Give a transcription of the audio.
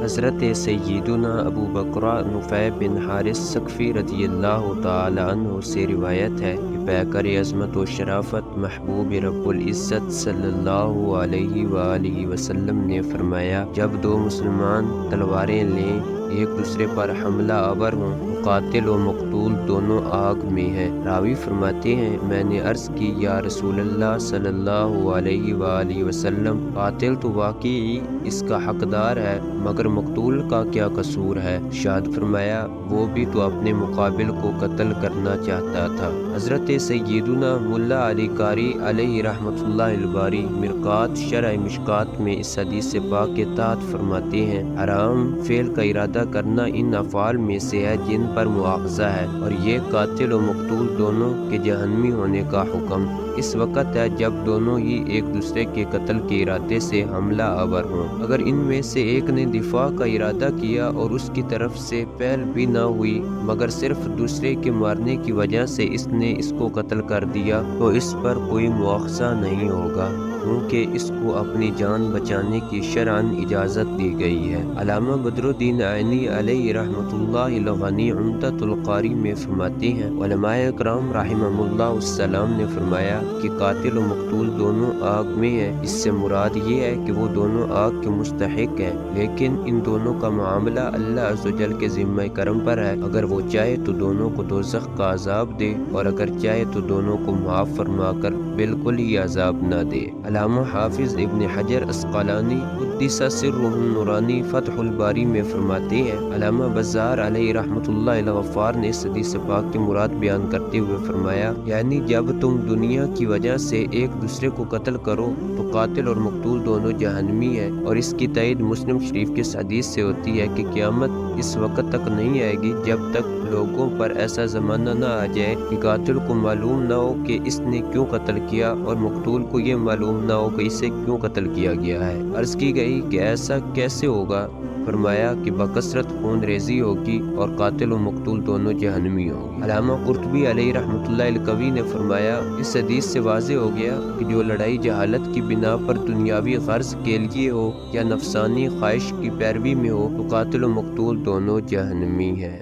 حضرت سیدنا ابو بکر نفیع بن حارث ثقفی رضی اللہ تعالی عنہ سے روایت ہے کہ پیکر عظمت و شرافت محبوب رب العزت صلی اللہ علیہ وآلہ وسلم نے فرمایا، جب دو مسلمان تلواریں لیں ایک دوسرے پر حملہ آور ہوں تو قاتل و مقتول دونوں آگ میں ہیں۔ راوی فرماتے ہیں، میں نے عرض کی، یا رسول اللہ صلی اللہ علیہ وآلہ وسلم، قاتل تو واقعی اس کا حقدار ہے، مگر مقتول کا کیا قصور ہے؟ ارشاد فرمایا، وہ بھی تو اپنے مقابل کو قتل کرنا چاہتا تھا۔ حضرت سیدنا ملا علی قاری علیہ رحمۃ اللہ الباری مرقات شرح مشکات میں اس حدیث پاک کے تحت فرماتے ہیں، حرام فعل کا ارادہ کرنا ان افعال میں سے ہے جن پر مواخذہ ہے، اور یہ قاتل و مقتول دونوں کے جہنمی ہونے کا حکم اس وقت ہے جب دونوں ہی ایک دوسرے کے قتل کے ارادے سے حملہ آور ہوں۔ اگر ان میں سے ایک نے دفاع کا ارادہ کیا اور اس کی طرف سے پہل بھی نہ ہوئی مگر صرف دوسرے کے مارنے کی وجہ سے اس نے اس کو قتل کر دیا تو اس پر کوئی مواخذہ نہیں ہوگا، کیونکہ اس کو اپنی جان بچانے کی شرعاً اجازت دی گئی ہے۔ علامہ بدر الدین عینی علیہ رحمۃ اللہ الغنی عمدۃ القاری میں فرماتے ہیں، علماء اکرام رحمہم اللہ السلام نے فرمایا کہ قاتل و مقتول دونوں آگ میں ہیں۔ اس سے مراد یہ ہے کہ وہ دونوں آگ کے مستحق ہیں، لیکن ان دونوں کا معاملہ اللہ عز و جل کے ذمہ کرم پر ہے۔ اگر وہ چاہے تو دونوں کو دوزخ کا عذاب دے، اور اگر چاہے تو دونوں کو معاف فرما کر بالکل ہی عذاب نہ دے۔ علامہ حافظ ابن حجر عسقلانی قدس سرہ النورانی فتح الباری میں فرماتے ہیں، علامہ بزار علیہ رحمۃ اللہ الغفار نے اس حدیث پاک کی مراد بیان کرتے ہوئے فرمایا، یعنی جب تم دنیا کی وجہ سے ایک دوسرے کو قتل کرو تو قاتل اور مقتول دونوں جہنمی ہیں، اور اس کی تائید مسلم شریف کے اس حدیث سے ہوتی ہے کہ قیامت اس وقت تک نہیں آئے گی جب تک لوگوں پر ایسا زمانہ نہ آ جائے کہ قاتل کو معلوم نہ ہو کہ اس نے کیوں قتل کیا اور مقتول کو یہ معلوم نہ ہو کہ اسے کیوں قتل کیا گیا ہے۔ عرض کی گئی کہ ایسا کیسے ہوگا؟ فرمایا کہ بکثرت خون ریزی ہوگی اور قاتل و مقتول دونوں جہنمی ہوں گے۔ علامہ قرطبی علیہ رحمۃ اللہ القوی نے فرمایا، اس حدیث سے واضح ہو گیا کہ جو لڑائی جہالت کی بنا پر دنیاوی غرض کے لیے ہو یا نفسانی خواہش کی پیروی میں ہو تو قاتل و مقتول دونوں جہنمی ہیں۔